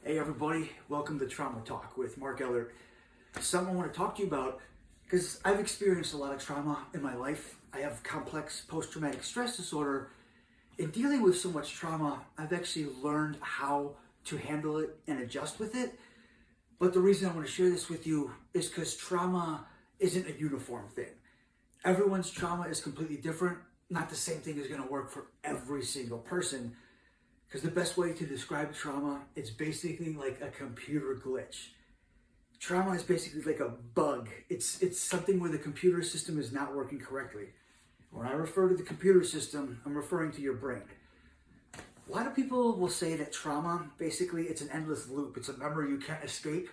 Hey everybody, welcome to Trauma Talk with Mark Ellert. Something I want to talk to you about because I've experienced a lot of trauma in my life. I have complex post-traumatic stress disorder. In dealing with so much trauma, I've actually learned how to handle it and adjust with it. But the reason I want to share this with you is because trauma isn't a uniform thing. Everyone's trauma is completely different. Not the same thing is going to work for every single person. Because the best way to describe trauma is basically like a computer glitch. Trauma is basically like a bug. It's something where the computer system is not working correctly. When I refer to the computer system, I'm referring to your brain. A lot of people will say that trauma, basically, it's an endless loop. It's a memory you can't escape.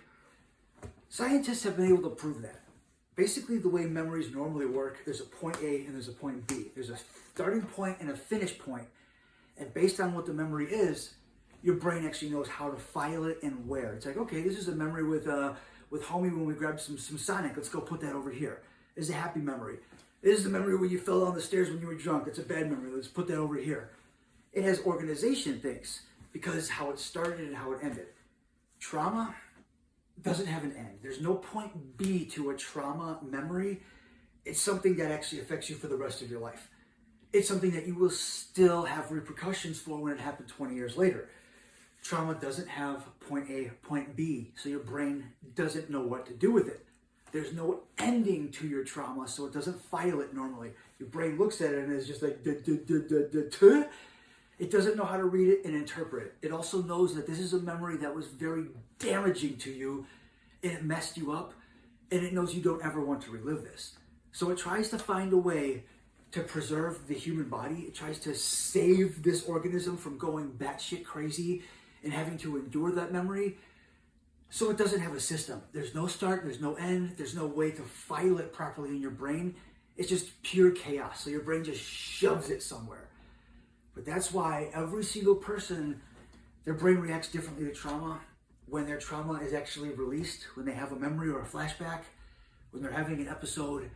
Scientists have been able to prove that. Basically, the way memories normally work, there's a point A and there's a point B. There's a starting point and a finish point. And based on what the memory is, your brain actually knows how to file it and where. It's like, okay, this is a memory with homie when we grabbed some Sonic. Let's go put that over here. This is a happy memory. This is the memory when you fell down the stairs when you were drunk. It's a bad memory. Let's put that over here. It has organization things because how it started and how it ended. Trauma doesn't have an end. There's no point B to a trauma memory. It's something that actually affects you for the rest of your life. It's something that you will still have repercussions for when it happened 20 years later. Trauma doesn't have point A, point B, so your brain doesn't know what to do with it. There's no ending to your trauma, so it doesn't file it normally. Your brain looks at it and is just like, it doesn't know how to read it and interpret it. It also knows that this is a memory that was very damaging to you, and it messed you up, and it knows you don't ever want to relive this. So it tries to find a way to preserve the human body. It tries to save this organism from going batshit crazy and having to endure that memory. So it doesn't have a system. There's no start, there's no end, there's no way to file it properly in your brain. It's just pure chaos. So your brain just shoves it somewhere. But that's why every single person, their brain reacts differently to trauma. When their trauma is actually released, when they have a memory or a flashback, when they're having an episode,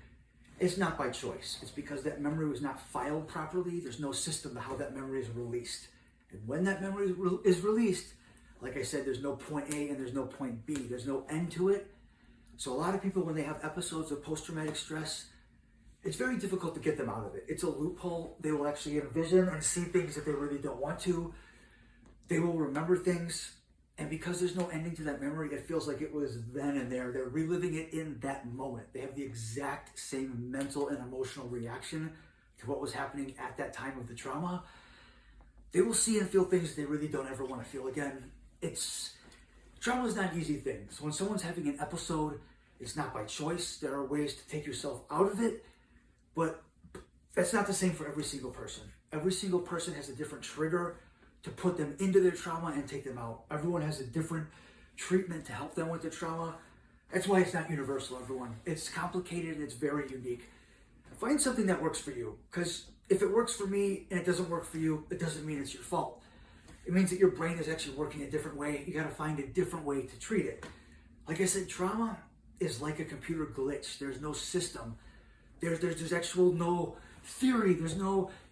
it's not by choice. It's because that memory was not filed properly. There's no system to how that memory is released. And when that memory is released, like I said, there's no point A and there's no point B. There's no end to it. So a lot of people, when they have episodes of post-traumatic stress, it's very difficult to get them out of it. It's a loophole. They will actually envision and see things that they really don't want to. They will remember things. And because there's no ending to that memory, it feels like it was then and there. They're reliving it in that moment. They have the exact same mental and emotional reaction to what was happening at that time of the trauma. They will see and feel things they really don't ever want to feel again. Trauma is not an easy thing. So when someone's having an episode, it's not by choice. There are ways to take yourself out of it, but that's not the same for every single person. Every single person has a different trigger to put them into their trauma and take them out. Everyone has a different treatment to help them with their trauma. That's why it's not universal, everyone. It's complicated and it's very unique. Find something that works for you, because if it works for me and it doesn't work for you, it doesn't mean it's your fault. It means that your brain is actually working a different way. You gotta find a different way to treat it. Like I said, trauma is like a computer glitch. There's no system. There's actual no theory.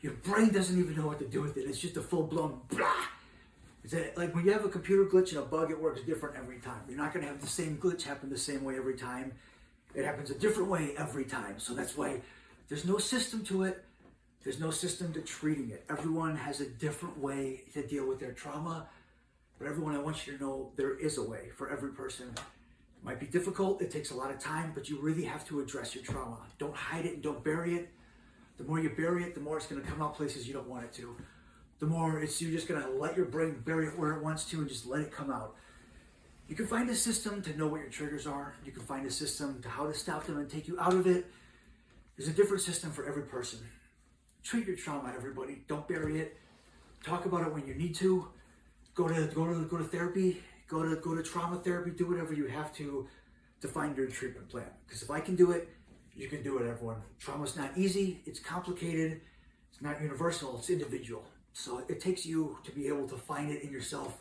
Your brain doesn't even know what to do with it. It's just a full-blown blah. Like when you have a computer glitch and a bug, it works different every time. You're not gonna have the same glitch happen the same way every time. It happens a different way every time. So that's why there's no system to it. There's no system to treating it. Everyone has a different way to deal with their trauma. But everyone, I want you to know there is a way for every person. It might be difficult. It takes a lot of time, but you really have to address your trauma. Don't hide it and don't bury it. The more you bury it, the more it's going to come out places you don't want it to. The more you're just going to let your brain bury it where it wants to and just let it come out. You can find a system to know what your triggers are. You can find a system to how to stop them and take you out of it. There's a different system for every person. Treat your trauma, everybody. Don't bury it. Talk about it when you need to. Go to therapy. Go to trauma therapy. Do whatever you have to find your treatment plan. Because if I can do it, you can do it, everyone. Trauma's not easy. It's complicated. It's not universal. It's individual. So it takes you to be able to find it in yourself,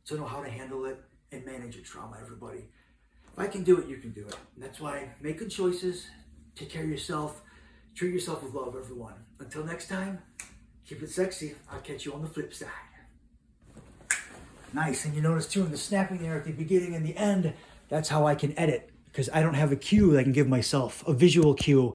to know how to handle it and manage your trauma, everybody. If I can do it, you can do it. And that's why make good choices. Take care of yourself. Treat yourself with love, everyone. Until next time, keep it sexy. I'll catch you on the flip side. Nice. And you notice too in the snapping there at the beginning and the end, that's how I can edit because I don't have a cue that I can give myself, a visual cue